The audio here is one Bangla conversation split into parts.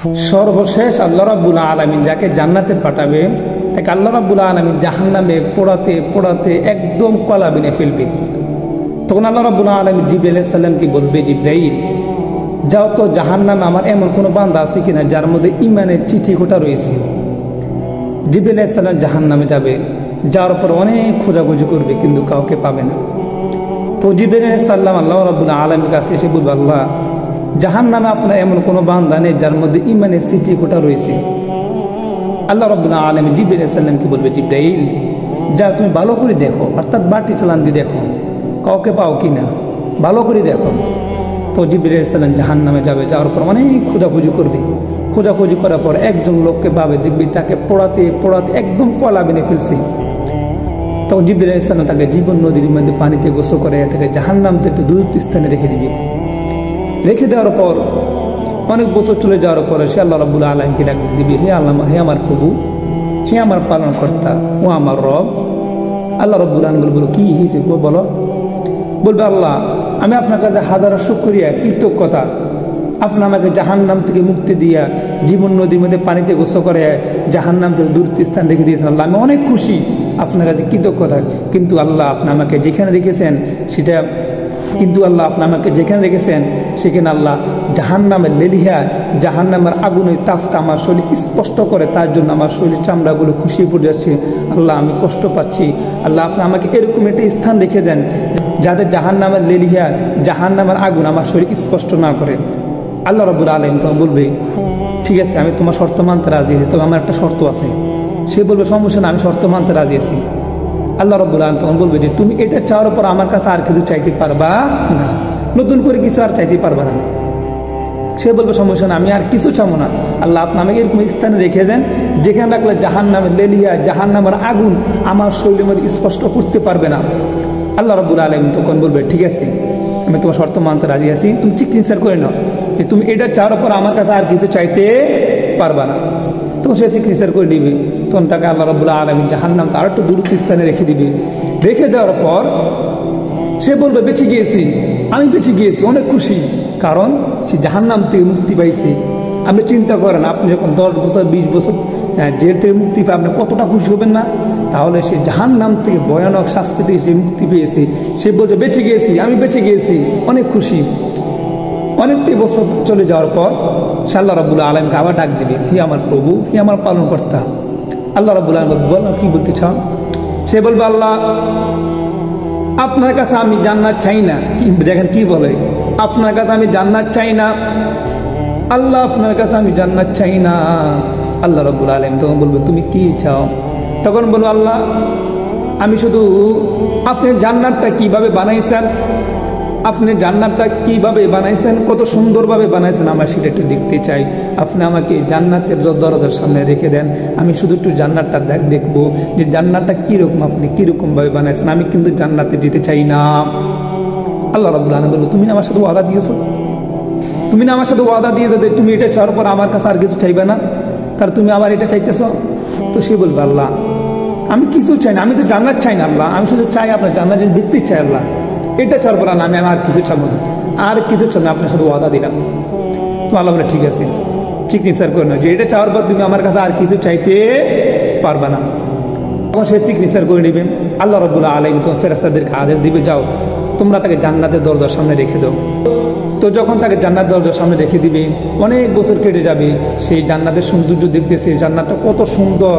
সর্বশেষ আল্লাহ রাব্বুল আলামিন যাকে জান্নাতে পাঠাবে তাকে আল্লাহ রাব্বুল আলামিন জাহান্নামে পোড়াতে পোড়াতে একদম কলা বিনে ফেলবে। তখন আল্লাহ রাব্বুল আলামিন জিবরাইল আলাইহিস সালামকে বলবে, জিবরাইল যাও তো জাহান্নামে আমার এমন কোনো বান্দা আছে কিনা যার মধ্যে ঈমানের চিঠি কোটা রয়েছে। জিবরাইল আলাইহিস সালাম জাহান্নামে যাবে, যাওয়ার পর অনেক খোঁজাখুঁজি করবে কিন্তু কাউকে পাবে না। তো জিবরাইল আলাইহিস সালাম আল্লাহ রাব্বুল আলামিনের কাছে এসে বলবে, আল্লাহ জাহান্নামে আপনার এমন কোনো বান্দা নেই যার মধ্যে ঈমানের চিঠি কোটা রয়েছে। আল্লাহ রাব্বুল আলামিন জিবরাইল আলাইহিস সালামকে বলবে, জিবরাইল যা তুমি ভালো করে দেখো, অর্থাৎ বাটি চালান দিয়ে দেখো কাউকে পাও কিনা, ভালো করে দেখো। তো জিবরাইল আলাইহিস সালাম জাহান্নামে যাবে, যাওয়ার পর অনেক খোঁজাখুঁজি করবে। খোঁজাখুঁজি করার পর একজন লোককে পাবে, দেখবি তাকে পোড়াতে পোড়াতে একদম কলা বেনে ফেলছে। তখন জিবরাইল আলাইহিস সালাম তাকে জীবন নদীর মধ্যে পানিতে গোসল করে তাকে জাহান্নাম থেকে একটু দূরত্ব স্থানে রেখে দিবে। রেখে দেওয়ার পর অনেক বছর চলে যাওয়ার পরে সে আল্লাহ রাব্বুল আলামিনকে ডাক দিবে, হে আল্লাহ, হে আমার প্রভু, হে আমার পালনকর্তা, ও আমার রব। আল্লাহ রাব্বুল আলামিন বলবো, কি হয়েছে বলো? বলবে, আল্লাহ আমি আপনার কাছে হাজারো শুকরিয়া কৃতজ্ঞতা, আপনি আমাকে জাহান্নাম থেকে মুক্তি দিয়া জীবন নদীর মধ্যে পানিতে গোসল করে জাহান্নাম থেকে দূরত্ব স্থান রেখে দিয়েছেন। আল্লাহ আমি অনেক খুশি, আপনার কাছে কৃতজ্ঞতা। কিন্তু আল্লাহ আপনি আমাকে যেখানে রেখেছেন সেটা সেখানে আল্লাহ জাহান্নামের লেলিহা, জাহান্নামের আগুনের তাপটা আমার শরীর স্পষ্ট করে, তার জন্য আমার শরীরের চামড়াগুলো খুশি পড়ে যাচ্ছে। আল্লাহ আমি কষ্ট পাচ্ছি, আল্লাহ আপনি আমাকে এরকম একটা স্থান রেখে দেন যাতে জাহান্নামের লেলিহা, জাহান্নামের আগুন আমার শরীর স্পষ্ট না করে। আল্লাহ রাব্বুল আলামিন তখন বলবে, ঠিক আছে আমি তোমার শর্ত মানতে রাজি আছি, তবে আমার একটা শর্ত আছে। সে বলবে, সমস্যা না, আমি শর্ত মানতে রাজি আছি। আল্লাহ রাব্বুল আলামিন তখন বলবে যে তুমি এটা চাওয়ার পর আমার কাছে আর কিছু চাইতে পারবা না, নতুন করে কিছু আর চাইতে পারবা না। সে বলবে, সমস্যা না, আমি আর কিছু চাবো না, আল্লাহ আপনি আমাকে এরকম স্থানে রেখে দেন যেখানে রাখলে জাহান্নামের লেলিয়া, জাহান্নামের আগুন আমার শরীরের মধ্যে স্পষ্ট করতে পারবে না। আল্লাহ রাব্বুল আলামিন তখন বলবে, ঠিক আছে আমি তোমার শর্ত মানতে রাজি আছি, তুমি সিগনেচার করে নাও যে তুমি এটা চাওয়ার পর আমার কাছে আর কিছু চাইতে পারবা না। তো সে সিগনেচার করে দিবে। তখন তাকে আল্লাহ রাব্বুল আলামিন জাহান্নাম আর একটু দূরত্ব স্থানে রেখে দিবে। রেখে দেওয়ার পর সে বলবে, বেঁচে গিয়েছি, আমি বেঁচে গিয়েছি, অনেক খুশি, কারণ সে জাহান্নাম থেকে মুক্তি পাইছে। আপনি চিন্তা করেন, আপনি যখন 10 বছর 20 বছর জেল থেকে মুক্তি পায় আপনি কতটা খুশি হবেন না? তাহলে সে জাহান্নাম থেকে ভয়ানক শাস্তি থেকে সে মুক্তি পেয়েছে। সে বলছে, বেঁচে গিয়েছি, আমি বেঁচে গিয়েছি, অনেক খুশি। অনেকটি বছর চলে যাওয়ার পর সে আল্লাহ রাব্বুল আলামিনকে আবার ডাক দিবে, হে আমার প্রভু, হে আমার পালনকর্তা। আল্লাহ রাব্বুল আলামিন বল, কি বলতে চাও? সে বলবে, আল্লাহ আপনার কাছে আমি জান্নাত চাই না। দেখেন কি বলে, আপনার কাছে আমি জান্নাত চাই না, আল্লাহ আপনার কাছে আমি জান্নাত চাই না। আল্লাহ রাব্বুল আলামিন তখন বলবে, তুমি কি চাও? তখন বলবো, আল্লাহ আমি শুধু আপনি জান্নাতটা কিভাবে বানাইছেন, আপনি জান্নাতটা কিভাবে বানাইছেন, কত সুন্দরভাবে বানাইছেন, আমার সেটা একটু দেখতে চাই। আপনি আমাকে জান্নাতের দরজার সামনে রেখে দেন, আমি শুধু একটু জান্নাতটা দেখবো যে জান্নাতটা কীরকম, আপনি কীরকমভাবে বানাইছেন, আমি কিন্তু জান্নাতে যেতে চাই না। আল্লাহ রাব্বুল আলামিন বলল, তুমি না আমার সাথে ওয়াদা দিয়েছো, তুমি না আমার সাথে ওয়াদা দিয়েছো যে তুমি এটা চাওয়ার পর আমার কাছে আর কিছু চাইবে না, তার তুমি আবার এটা চাইতেছো? তো সে বলবে, আল্লাহ আমি কিছু চাই না, আমি তো জান্নাত চাই না, আল্লাহ আমি শুধু চাই আপনার জান্নাত দেখতে চাই, আল্লাহ এটা চাওয়ার পর আমি আর কিছু চাবো না, আর কিছু চাবো না, আপনার সাথে ওয়াদা দিলাম। তো আল্লাহ বলে, ঠিক আছে, সিগনেচার করে নাও যে এটা চাওয়ার পর তুমি আমার কাছে আর কিছু চাইতে পারবা না। তখন সে সিগনেচার করে নেবেন। আল্লাহ রাব্বুল আলামিন তখন ফেরেশতাদেরকে আদেশ দিবে, যাও তোমরা তাকে জান্নাতের দরজার সামনে রেখে দাও। তো যখন তাকে জান্নাত দরজার সামনে রেখে দিবে, অনেক বছর কেটে যাবে, সেই জান্নাতের সৌন্দর্য দেখতেছে, জান্নাতটা কত সুন্দর,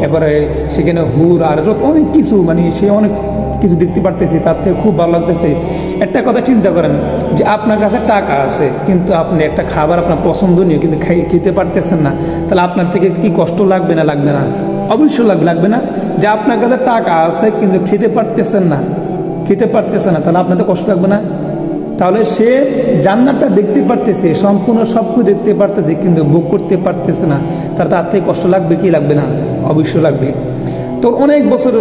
এবারে সেখানে হুর আর যত অনেক কিছু, মানে সে অনেক কিছু দেখতে পারতেছে, তার থেকে খুব ভালো লাগতেছে। একটা কথা চিন্তা করেন যে আপনার কাছে টাকা আছে কিন্তু আপনি একটা খাবার আপনার পছন্দনীয় কিন্তু খেতে পারতেছেন না, তাহলে আপনার থেকে কি কষ্ট লাগবে না? লাগবে না? অবশ্যই লাগবে না? যে আপনার কাছে টাকা আছে কিন্তু খেতে পারতেছেন না, তাহলে আপনার তো কষ্ট লাগবে না? তাহলে সে জান্নাতটা দেখতে পারতেছে, সম্পূর্ণ সবকিছু দেখতে পারতেছে কিন্তু ভোগ করতে পারতেছে না, তার থেকে কষ্ট লাগবে কি লাগবে না? অবশ্যই লাগবে। তো অনেক বছর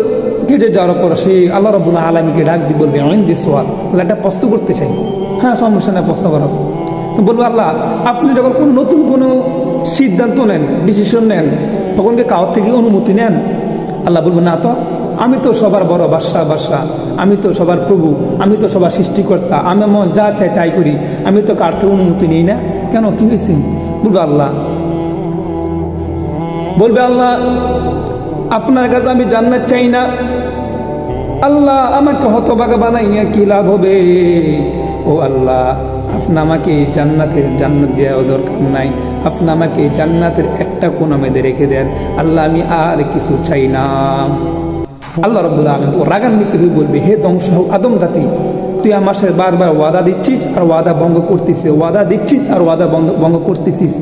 কেটে যাওয়ার পর সে আল্লাহ রাব্বুল আলামিনকে ডাক দিয়ে বলবে, ইনদি সোয়াল, তাহলে একটা প্রশ্ন করতে চাই। হ্যাঁ, সমস্যা নেই, প্রশ্ন করো। তো বলবো, আল্লাহ আপনি যখন কোনো নতুন কোনো সিদ্ধান্ত নেন, ডিসিশন নেন, তখন কি কারোর থেকে অনুমতি নেন? আল্লাহ বলবো, না, তো আমি তো সবার বড় বাদশা, আমি তো সবার প্রভু, আমি তো সবার সৃষ্টিকর্তা, আমি মন যা চাই তাই করি, আমি তো কার থেকে অনুমতি নিই না, কেন, কি হয়েছে? বলবো, আল্লাহ বলবে আল্লাহ আপনার কাছে আমি জান্নাত চাই না, আল্লাহ আমাকে হতভাগা বানাইয়া কি লাভ হবে, ও আল্লাহ আপনি আমাকে জান্নাত দেওয়া দরকার নাই, আপনি আমাকে জান্নাতের একটা কোণা মেয়েদের রেখে দেন, আল্লাহ আমি আর কিছু চাই না। আল্লাহ রাব্বুল আলামিন তো রাগান্বিত হয়ে বলবে, হে ধ্বংস হোক আদম জাতি, তুই আমার সাথে বারবার ওয়াদা দিচ্ছিস আর ওয়াদা ভঙ্গ করতেছিস, ওয়াদা দিচ্ছিস আর ওয়াদা ভঙ্গ করতেছিস।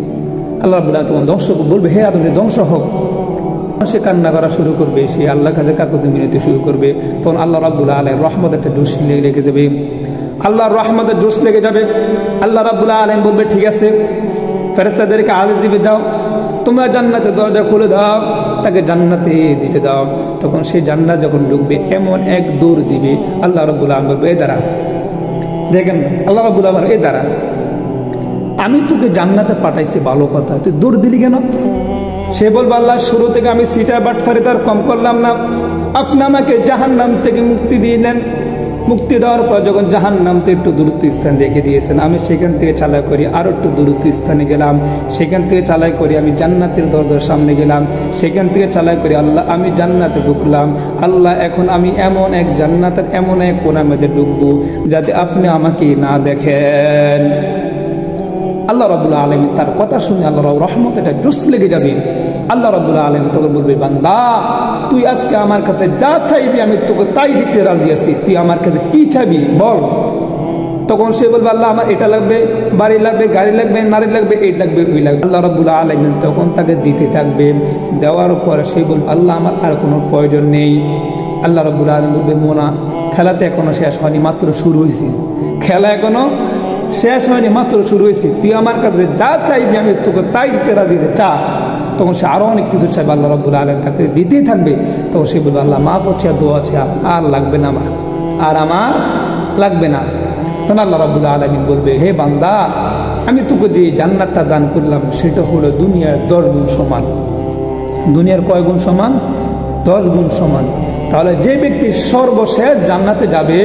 আল্লাহ রাব্বুল আলামিন তখন ধ্বংস বলবে, হে আদম ধ্বংস হোক। সে কান্না করা শুরু করবে, সে আল্লাহর কাছে কাকুতি মিনতি শুরু করবে। তখন আল্লাহ রাব্বুল আলামিন রহমত একটা জোশ লেগে যাবে, আল্লাহর রহমতের জোশ লেগে যাবে। আল্লাহ রাব্বুল আলামিন বলবে, ঠিক আছে ফেরেশতাদেরকে আদেশ দিবে, দাও তোমরা জান্নাতের দরজা খুলে দাও, তাকে জান্নাতে দিতে দাও। তখন সে জান্নাত যখন ঢুকবে এমন এক দৌড় দিবে, আল্লাহ রাব্বুল আলামিন বলবে, এ দাঁড়া। দেখেন আল্লাহ রাব্বুল আলামিন, এ দাঁড়া, আমি তোকে জান্নাতে পাঠাইছি ভালো কথা, তুই দৌড় দিলি কেন? সে বলবে, আল্লাহ শুরু থেকে আমি সিটার বাটফারি তার কম করলাম না, আপনি আমাকে জাহান্নাম থেকে মুক্তি দিলেন, মুক্তি দেওয়ার পর যখন জাহান্নাম থেকে একটু দূরত্ব স্থান রেখে দিয়েছেন, আমি সেখান থেকে চালাই করি আরো একটু দূরত্ব স্থানে গেলাম, সেখান থেকে চালাই করি আমি জান্নাতের দরজার সামনে গেলাম, সেখান থেকে চালাই করি আল্লাহ আমি জান্নাতে ঢুকলাম। আল্লাহ এখন আমি এমন এক জান্নাতের এমন এক কোণার মধ্যে ঢুকবো যাতে আপনি আমাকে না দেখেন। আল্লাহ রাব্বুল আলামিন তার কথা শুনে আল্লাহর রহমত এটা জোশ লেগে যাবে। আল্লাহ রাব্বুল আলামিন তোকে বলবে, বান্দা তুই আজকে আমার কাছে যা চাইবি আমি তোকে তাই দিতে রাজি আছি, তুই আমার কাছে কি চাইবি বল। তখন সে বলবে, আল্লাহ আমার এটা লাগবে, বাড়ি লাগবে, গাড়ি লাগবে, নারী লাগবে, এই লাগবে, ওই লাগবে। আল্লাহ রাব্বুল আলামিন তখন তাকে দিতে থাকবে, দেওয়ার পর সে বলবে, আল্লাহ আমার আর কোনো প্রয়োজন নেই। আল্লাহ রাব্বুল আলামিন বলবে, মোনা খেলাতে এখনো শেষ হয়নি, মাত্র শুরু হয়েছে, খেলা এখনো শেষ হয়নি, মাত্র শুরু হয়েছে, তুই আমার কাছে যা চাইবি আমি তোকে তাই দিতে রাজি আছি, চা। তখন সে আরো অনেক কিছু চাইবে, আল্লাহ রাব্বুল আলামিন তাকে দিতেই থাকবে। তখন সে বলবে, আল্লাহ মা পড়ছে দোয়া আছে, আর লাগবে না আমার, আর আমার লাগবে না। তখন আল্লাহ রাব্বুল আলামিন বলবে, হে বান্দা আমি তোকে যে জান্নাতটা দান করলাম সেটা হলো দুনিয়ার 10 গুণ সমান। দুনিয়ার কয় গুণ সমান? 10 গুণ সমান। তাহলে যে ব্যক্তি সর্বশেষ জান্নাতে যাবে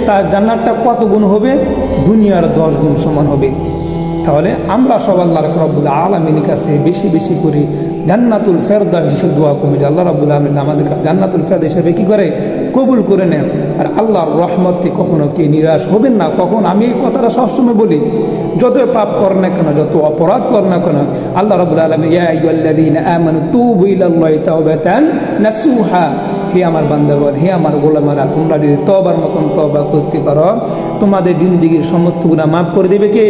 তার জান্নাতটা কত গুণ হবে? দুনিয়ার 10 গুণ সমান হবে। তাহলে আমরা সব আল্লাহ রাব্বুল আলামিনের কাছে বেশি বেশি করে জান্নাতুল ফেরদাউস হিসেবে দোয়া করি, আল্লাহ রাব্বুল আলামিন আমাদেরকে জান্নাতুল ফেরদাউস হিসেবে কি করে কবুল করে নেন। আর আল্লাহর রহমতে কখনো কি নিরাশ হবেন না। কখন আমি এই কথাটা সবসময় বলি, যত পাপ কর না কেন, যত অপরাধ কর না কেন, আল্লাহ রাব্বুল আলামিন ইয়া আইয়ুহাল্লাযীনা আমানু তুবু ইলাল্লাহি তাওবাতান নাসুহা, হে আমার বান্দাগণ, হে আমার গোলামেরা, তোমরা যদি তওবার মতন তওবা করতে পারো তোমাদের জিন্দেগীর সমস্ত গুনাহ মাফ করে দেবে কে?